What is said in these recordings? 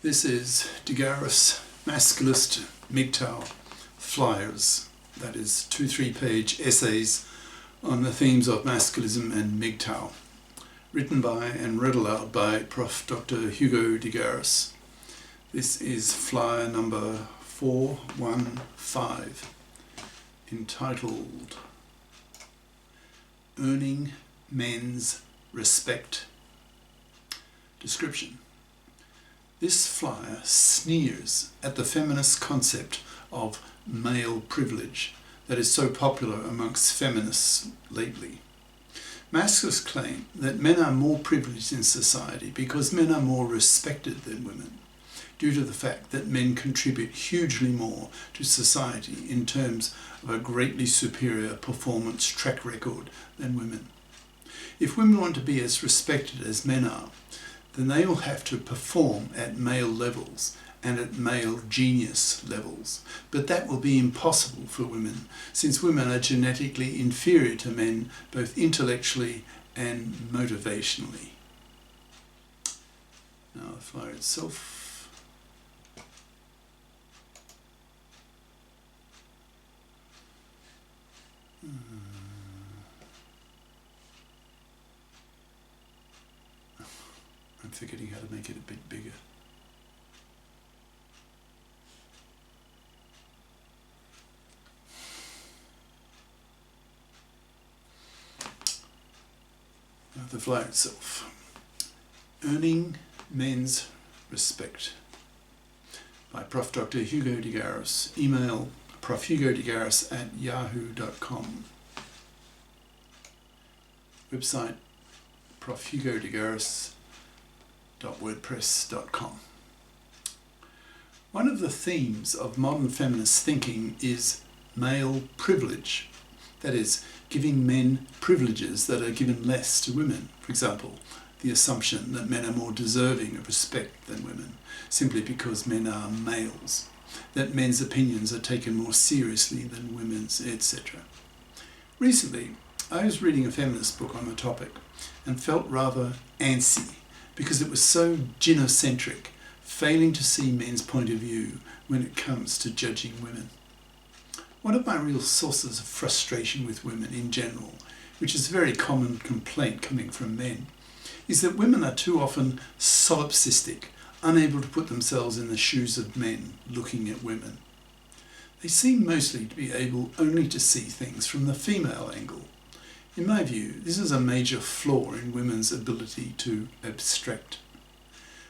This is GARIS Masculist MGTOW flyers, that is 2-3 page essays on the themes of masculism and MGTOW, written by and read aloud by Prof. Dr. Hugo de Garis. This is flyer number 415, entitled Earning Men's Respect. Description. This flyer sneers at the feminist concept of male privilege that is so popular amongst feminists lately. Masculists claim that men are more privileged in society because men are more respected than women, due to the fact that men contribute hugely more to society in terms of a greatly superior performance track record than women. If women want to be as respected as men are, then they will have to perform at male levels and at male genius levels. But that will be impossible for women, since women are genetically inferior to men both intellectually and motivationally. Now the flyer itself. I'm forgetting how to make it a bit bigger. Now the flyer itself. Earning Men's Respect by Prof. Dr. Hugo de Garis. Email profhugodegaris@yahoo.com. Website profhugodegaris.wordpress.com. One of the themes of modern feminist thinking is male privilege, that is, giving men privileges that are given less to women. For example, the assumption that men are more deserving of respect than women, simply because men are males, that men's opinions are taken more seriously than women's, etc. Recently, I was reading a feminist book on the topic and felt rather antsy because it was so gynocentric, failing to see men's point of view when it comes to judging women. One of my real sources of frustration with women in general, which is a very common complaint coming from men, is that women are too often solipsistic, unable to put themselves in the shoes of men looking at women. They seem mostly to be able only to see things from the female angle. In my view, this is a major flaw in women's ability to abstract.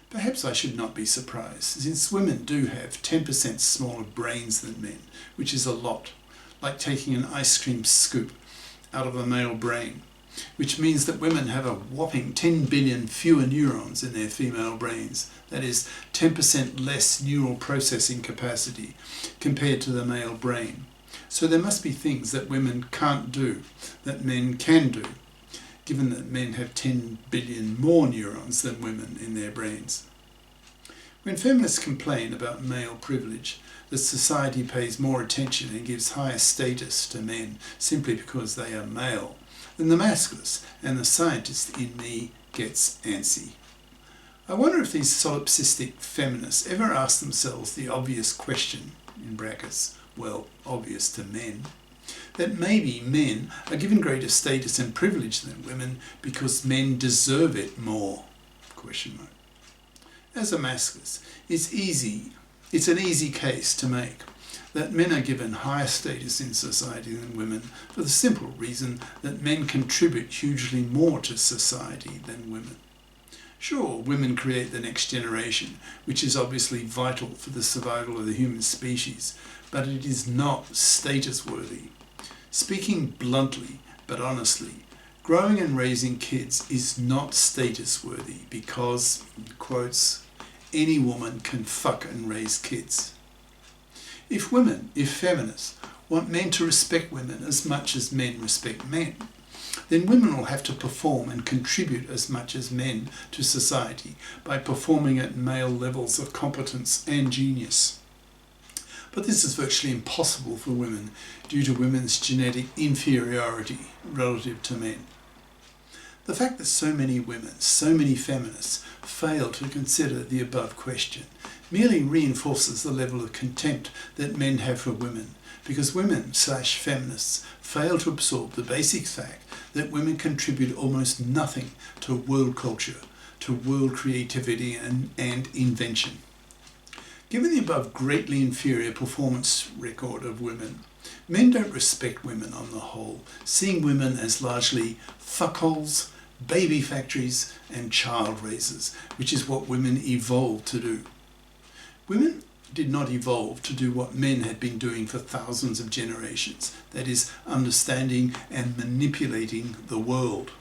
Perhaps I should not be surprised, since women do have 10% smaller brains than men, which is a lot, like taking an ice cream scoop out of a male brain, which means that women have a whopping 10 billion fewer neurons in their female brains, that is, 10% less neural processing capacity compared to the male brain. So there must be things that women can't do that men can do, given that men have 10 billion more neurons than women in their brains. When feminists complain about male privilege, that society pays more attention and gives higher status to men simply because they are male, then the masculist and the scientist in me gets antsy. I wonder if these solipsistic feminists ever ask themselves the obvious question, in brackets, well, obvious to men, that maybe men are given greater status and privilege than women because men deserve it more, ? As a masculist, it's an easy case to make that men are given higher status in society than women for the simple reason that men contribute hugely more to society than women. Sure, women create the next generation, which is obviously vital for the survival of the human species, but it is not status-worthy. Speaking bluntly but honestly, growing and raising kids is not status-worthy because, quotes, any woman can fuck and raise kids. If feminists, want men to respect women as much as men respect men, then women will have to perform and contribute as much as men to society by performing at male levels of competence and genius. But this is virtually impossible for women due to women's genetic inferiority relative to men. The fact that so many women, so many feminists, fail to consider the above question merely reinforces the level of contempt that men have for women, because women/feminists fail to absorb the basic fact that women contribute almost nothing to world culture, to world creativity and invention. Given the above greatly inferior performance record of women, men don't respect women on the whole, seeing women as largely fuckholes, baby factories and child raisers, which is what women evolved to do. Women did not evolve to do what men had been doing for thousands of generations, that is, understanding and manipulating the world.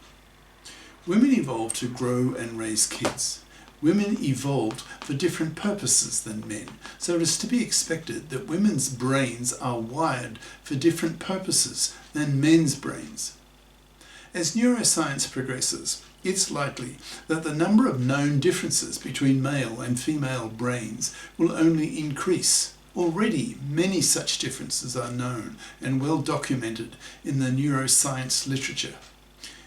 Women evolved to grow and raise kids. Women evolved for different purposes than men, so it is to be expected that women's brains are wired for different purposes than men's brains. As neuroscience progresses, it's likely that the number of known differences between male and female brains will only increase. Already, many such differences are known and well documented in the neuroscience literature.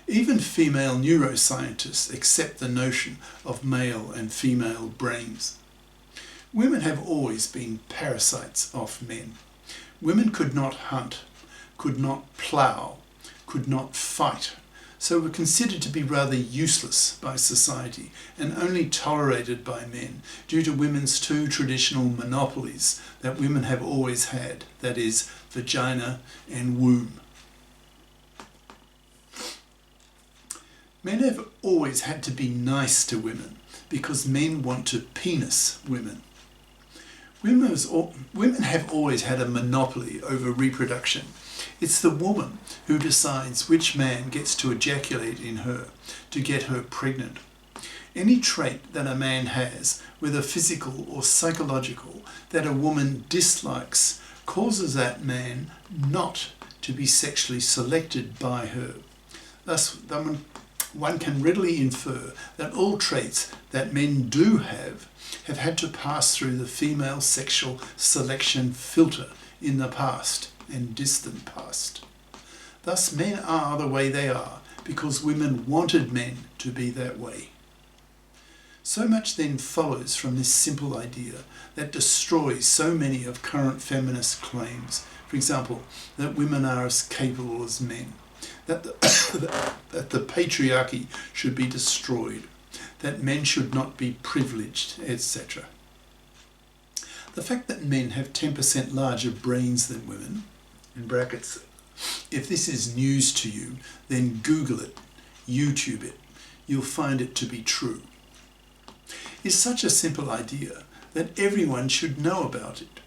Even female neuroscientists accept the notion of male and female brains. Women have always been parasites of men. Women could not hunt, could not plough, could not fight, so were considered to be rather useless by society and only tolerated by men due to women's two traditional monopolies that women have always had, that is, vagina and womb. Men have always had to be nice to women because men want to penis women. Women have always had a monopoly over reproduction. It's the woman who decides which man gets to ejaculate in her to get her pregnant. Any trait that a man has, whether physical or psychological, that a woman dislikes causes that man not to be sexually selected by her. Thus, one can readily infer that all traits that men do have had to pass through the female sexual selection filter in the past and distant past. Thus, men are the way they are because women wanted men to be that way. So much then follows from this simple idea that destroys so many of current feminist claims. For example, that women are as capable as men, that the patriarchy should be destroyed, that men should not be privileged, etc. The fact that men have 10% larger brains than women, in brackets, if this is news to you, then Google it, YouTube it, you'll find it to be true, is such a simple idea that everyone should know about it.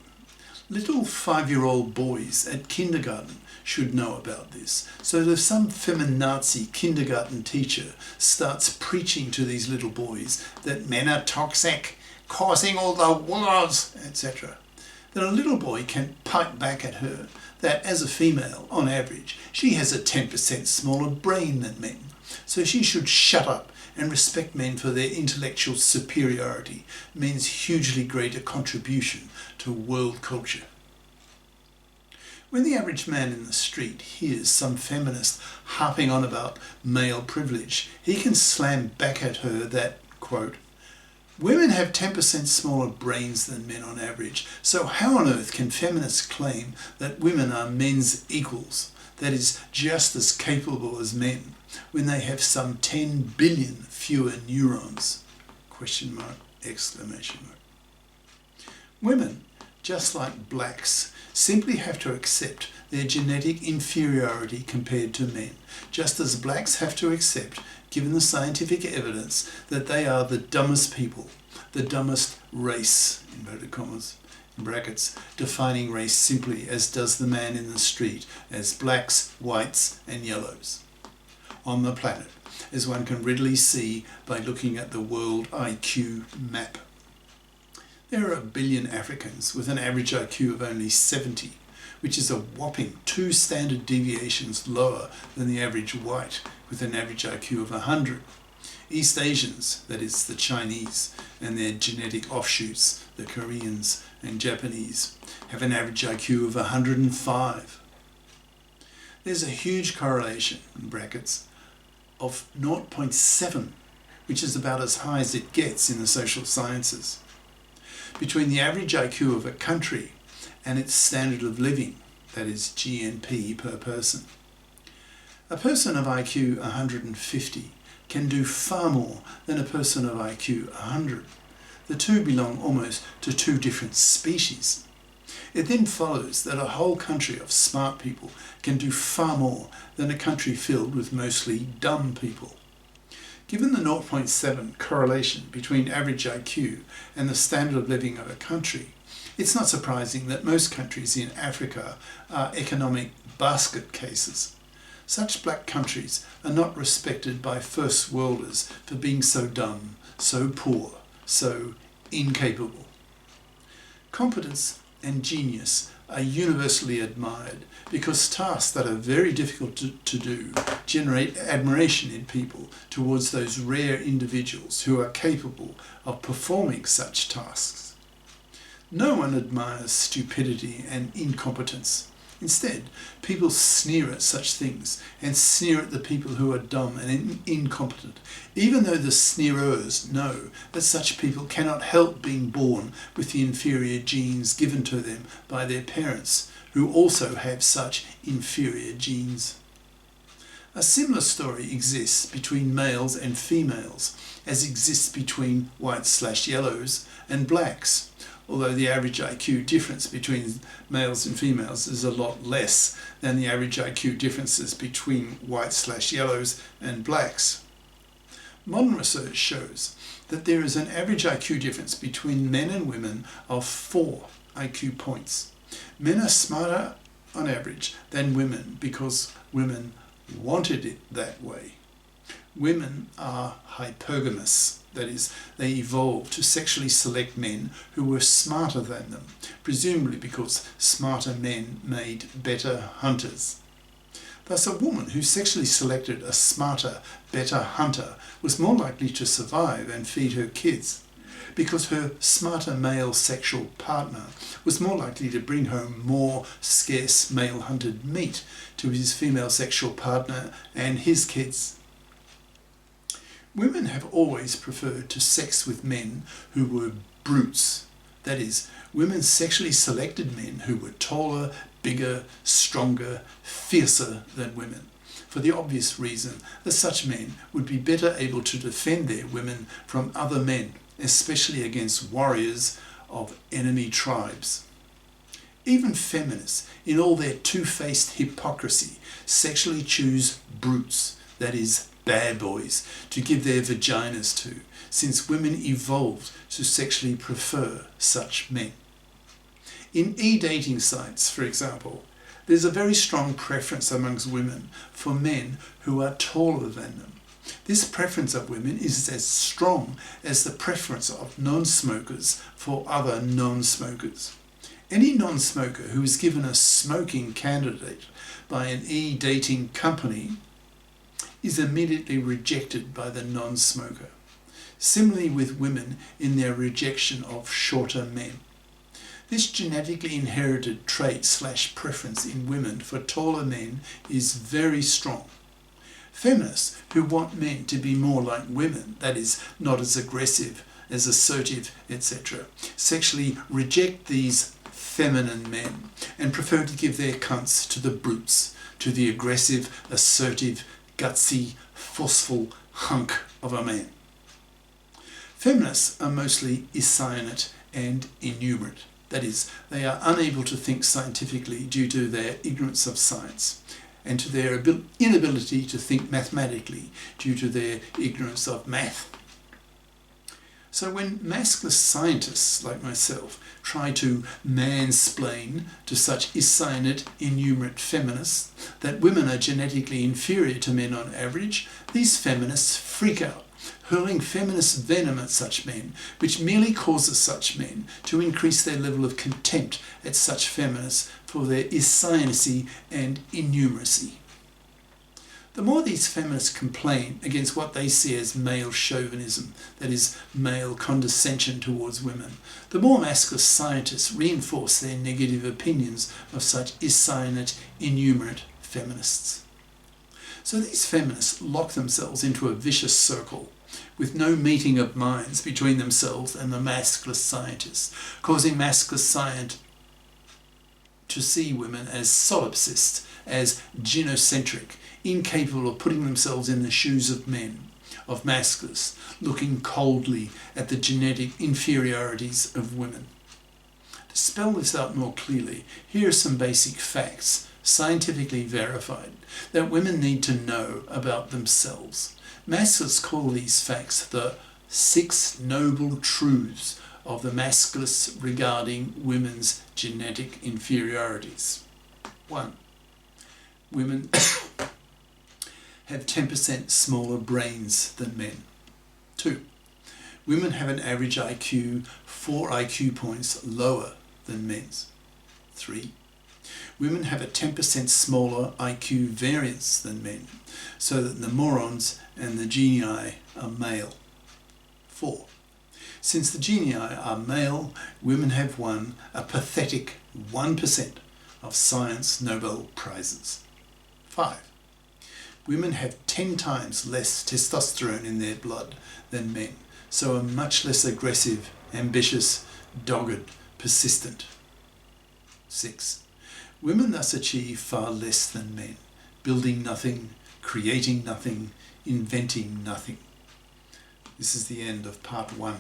Little 5-year-old boys at kindergarten should know about this. So if some feminazi kindergarten teacher starts preaching to these little boys that men are toxic, causing all the wars, etc., then a little boy can pipe back at her that as a female, on average, she has a 10% smaller brain than men. So she should shut up and respect men for their intellectual superiority, men's hugely greater contribution to world culture. When the average man in the street hears some feminist harping on about male privilege, he can slam back at her that, quote, women have 10% smaller brains than men on average, so how on earth can feminists claim that women are men's equals, that is, just as capable as men, when they have some 10 billion fewer neurons? Question mark, exclamation mark. Women, just like blacks, simply have to accept their genetic inferiority compared to men, just as blacks have to accept, given the scientific evidence, that they are the dumbest people, the dumbest race, inverted commas, in brackets, defining race simply as does the man in the street, as blacks, whites and yellows on the planet, as one can readily see by looking at the world IQ map. There are 1 billion Africans with an average IQ of only 70, which is a whopping 2 standard deviations lower than the average white with an average IQ of 100. East Asians, that is the Chinese, and their genetic offshoots, the Koreans and Japanese, have an average IQ of 105. There's a huge correlation, in brackets, of 0.7, which is about as high as it gets in the social sciences. between the average IQ of a country and its standard of living, that is GNP per person. A person of IQ 150 can do far more than a person of IQ 100. The two belong almost to two different species. It then follows that a whole country of smart people can do far more than a country filled with mostly dumb people. Given the 0.7 correlation between average IQ and the standard of living of a country, it's not surprising that most countries in Africa are economic basket cases. Such black countries are not respected by first worlders for being so dumb, so poor, so incapable. Competence and genius are universally admired because tasks that are very difficult to do generate admiration in people towards those rare individuals who are capable of performing such tasks. No one admires stupidity and incompetence. Instead, people sneer at such things and sneer at the people who are dumb and incompetent, even though the sneerers know that such people cannot help being born with the inferior genes given to them by their parents, who also have such inferior genes. A similar story exists between males and females, as exists between whites/yellows and blacks. Although the average IQ difference between males and females is a lot less than the average IQ differences between whites/yellows and blacks. Modern research shows that there is an average IQ difference between men and women of 4 IQ points. Men are smarter on average than women because women wanted it that way. Women are hypergamous. That is, they evolved to sexually select men who were smarter than them, presumably because smarter men made better hunters. Thus, a woman who sexually selected a smarter, better hunter was more likely to survive and feed her kids, because her smarter male sexual partner was more likely to bring home more scarce male-hunted meat to his female sexual partner and his kids. Women have always preferred to sex with men who were brutes. That is, women sexually selected men who were taller, bigger, stronger, fiercer than women, for the obvious reason that such men would be better able to defend their women from other men, especially against warriors of enemy tribes. Even feminists, in all their two-faced hypocrisy, sexually choose brutes, that is, bad boys, to give their vaginas to, since women evolved to sexually prefer such men. In e-dating sites, for example, there's a very strong preference amongst women for men who are taller than them. This preference of women is as strong as the preference of non-smokers for other non-smokers. Any non-smoker who is given a smoking candidate by an e-dating company is immediately rejected by the non-smoker. Similarly with women in their rejection of shorter men. This genetically inherited trait/preference in women for taller men is very strong. Feminists who want men to be more like women, that is, not as aggressive, as assertive, etc., sexually reject these feminine men and prefer to give their cunts to the brutes, to the aggressive, assertive, gutsy, forceful hunk of a man. Feminists are mostly iscyanate and innumerate. That is, they are unable to think scientifically due to their ignorance of science, and to their inability to think mathematically due to their ignorance of math. So when masculist scientists like myself try to mansplain to such iscyanate, innumerate feminists that women are genetically inferior to men on average, these feminists freak out, hurling feminist venom at such men, which merely causes such men to increase their level of contempt at such feminists for their iscyanacy and innumeracy. The more these feminists complain against what they see as male chauvinism, that is, male condescension towards women, the more masculist scientists reinforce their negative opinions of such iscyanate, innumerate feminists. So these feminists lock themselves into a vicious circle with no meeting of minds between themselves and the masculist scientists, causing masculist science to see women as solipsist, as gynocentric, incapable of putting themselves in the shoes of men, of masculists, looking coldly at the genetic inferiorities of women. To spell this out more clearly, here are some basic facts, scientifically verified, that women need to know about themselves. Masculists call these facts the 6 noble truths of the masculists regarding women's genetic inferiorities. 1. Women have 10% smaller brains than men. 2. Women have an average IQ 4 IQ points lower than men's. 3. Women have a 10% smaller IQ variance than men, so that the morons and the genii are male. 4. Since the genii are male, women have won a pathetic 1% of science Nobel Prizes. 5. Women have 10 times less testosterone in their blood than men, so are much less aggressive, ambitious, dogged, persistent. 6. Women thus achieve far less than men, building nothing, creating nothing, inventing nothing. This is the end of part 1.